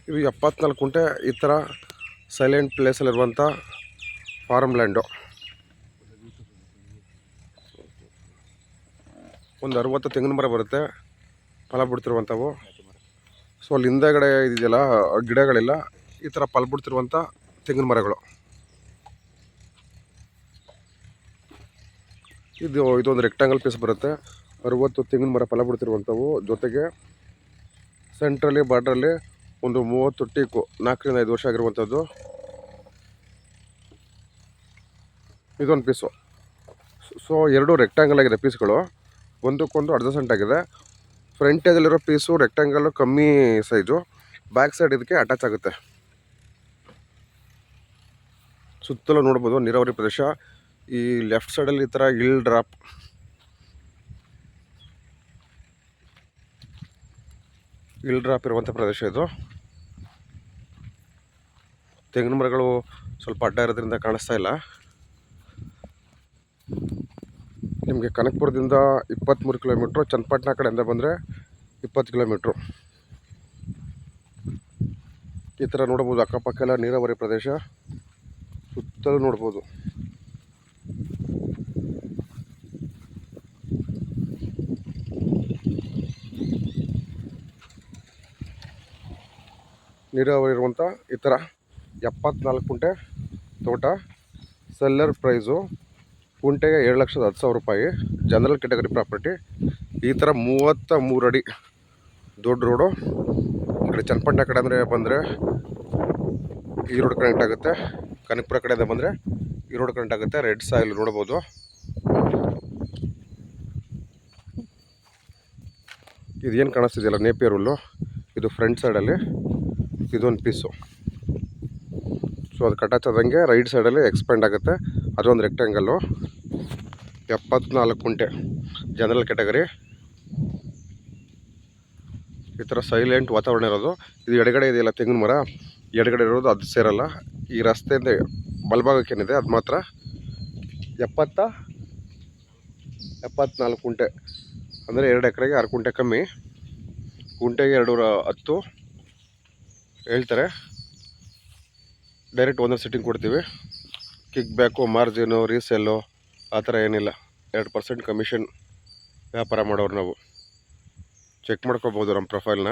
ಇವು 74 ಕುಂಟೆ ಈ ಥರ ಸೈಲೆಂಟ್ ಪ್ಲೇಸಲ್ಲಿರುವಂಥ ಫಾರ್ಮ್ ಲ್ಯಾಂಡು. ಒಂದು 60 ತೆಂಗಿನ ಮರ ಬರುತ್ತೆ ಫಲ ಬಿಡ್ತಿರುವಂಥವು. ಸೊ ಅಲ್ಲಿ ಹಿಂದೆಗಡೆ ಇದೆಯಲ್ಲ ಗಿಡಗಳೆಲ್ಲ ಈ ಥರ ಫಲ ಬಿಡ್ತಿರುವಂಥ ತೆಂಗಿನ ಮರಗಳು. ಇದೊಂದು ರೆಕ್ಟಾಂಗಲ್ ಪೀಸ್ ಬರುತ್ತೆ. 60 ತೆಂಗಿನ ಮರ ಫಲ ಬಿಡ್ತಿರುವಂಥವು. ಜೊತೆಗೆ ಸೆಂಟ್ರಲ್ಲಿ ಬಾರ್ಡ್ರಲ್ಲಿ ಒಂದು 30 ಟೀಕು 4 ರಿಂದ 5 ವರ್ಷ ಆಗಿರುವಂಥದ್ದು. ಇದೊಂದು ಪೀಸು. ಸೊ 2 ರೆಕ್ಟಾಂಗಲ್ ಆಗಿದೆ ಪೀಸ್ಗಳು, ಒಂದಕ್ಕೊಂದು ಅಡ್ಜಸೆಂಟ್ ಆಗಿದೆ. ಫ್ರಂಟ್ ಏಜಲ್ಲಿರೋ ಪೀಸು ರೆಕ್ಟಾಂಗಲ್ ಕಮ್ಮಿ ಸೈಜು, ಬ್ಯಾಕ್ ಸೈಡ್ ಇದಕ್ಕೆ ಅಟ್ಯಾಚ್ ಆಗುತ್ತೆ. ಸುತ್ತಲೂ ನೋಡ್ಬೋದು ನೀರಾವರಿ ಪ್ರದೇಶ. ಈ ಲೆಫ್ಟ್ ಸೈಡಲ್ಲಿ ಈ ಥರ ಹಿಲ್ ಡ್ರಾಪ್ ಇರುವಂಥ ಪ್ರದೇಶ ಇದು. ತೆಂಗಿನ ಮರಗಳು ಸ್ವಲ್ಪ ಅಡ್ಡ ಇರೋದ್ರಿಂದ ಕಾಣಿಸ್ತಾ ಇಲ್ಲ. ನಿಮಗೆ ಕನಕಪುರದಿಂದ 23 ಕಿಲೋಮೀಟ್ರು, ಚನ್ನಪಟ್ಟಣ ಕಡೆಯಿಂದ ಬಂದರೆ 20 ಕಿಲೋಮೀಟ್ರು. ಈ ಥರ ನೋಡ್ಬೋದು. ಅಕ್ಕಪಕ್ಕ ಎಲ್ಲ ನೀರಾವರಿ ಪ್ರದೇಶ, ಸುತ್ತಲೂ ನೋಡ್ಬೋದು. ನೀರಾವರಿ ಇರುವಂಥ ಈ ಥರ 74 ಕುಂಟೆ ತೋಟ. ಸೆಲ್ಲರ್ ಪ್ರೈಸು ಕುಂಟೆಗೆ 7,10,000 ರೂಪಾಯಿ. General category property. ಈ ಥರ 33 ಅಡಿ ದೊಡ್ಡ ರೋಡು. ಈ ಕಡೆ ಚನ್ನಪಟ್ಟಣ ಕಡೆ ಅಂದರೆ ಬಂದರೆ ಈ ರೋಡ್ ಕನೆಕ್ಟ್ ಆಗುತ್ತೆ. ಕನಕಪುರ ಕಡೆಯಿಂದ ಬಂದರೆ ಈ ರೋಡ್ ಕನೆಕ್ಟ್ ಆಗುತ್ತೆ. ರೆಡ್ ಸಾಯಿಲ್ ನೋಡ್ಬೋದು. ಇದೇನು ಕಾಣಿಸ್ತಿದೆಯಲ್ಲ ನೇಪಿಯರ್ ಹುಲ್ಲು, ಇದು ಫ್ರಂಟ್ ಸೈಡಲ್ಲಿ ಇದೊಂದು ಪೀಸು. ಸೊ ಅದು ಅಟ್ಯಾಚ್ ಆದಂಗೆ ರೈಟ್ ಸೈಡಲ್ಲಿ ಎಕ್ಸ್ಪ್ಯಾಂಡ್ ಆಗುತ್ತೆ. ಅದೊಂದು ರೆಕ್ಟ್ಯಾಂಗಲ್ಲು. 74 ಕುಂಟೆ ಜನರಲ್ ಕ್ಯಾಟಗರಿ. ಈ ಥರ ಸೈಲೆಂಟ್ ವಾತಾವರಣ ಇರೋದು. ಇದು ಎಡಗಡೆ ಇದೆಯಲ್ಲ ತೆಂಗಿನ ಮರ, ಎಡಗಡೆ ಇರೋದು ಅದು ಸೇರಲ್ಲ. ಈ ರಸ್ತೆಯಿಂದ ಬಲಭಾಗಕ್ಕೆ ಏನಿದೆ ಅದು ಮಾತ್ರ 74 ಕುಂಟೆ, ಅಂದರೆ 2 ಎಕರೆಗೆ 6 ಕುಂಟೆ ಕಮ್ಮಿ. ಕುಂಟೆಗೆ 210 ಹೇಳ್ತಾರೆ. ಡೈರೆಕ್ಟ್ ಓನರ್ ಸಿಟ್ಟಿಂಗ್ ಕೊಡ್ತೀವಿ. ಕಿಕ್ ಬ್ಯಾಕು, ಮಾರ್ಜಿನು, ರೀಸೆಲ್ಲು ಆ ಥರ ಏನಿಲ್ಲ. 2% ಕಮಿಷನ್ ವ್ಯಾಪಾರ ಮಾಡೋರು ನಾವು. ಚೆಕ್ ಮಾಡ್ಕೋಬೋದು ನಮ್ಮ ಪ್ರೊಫೈಲ್ನ.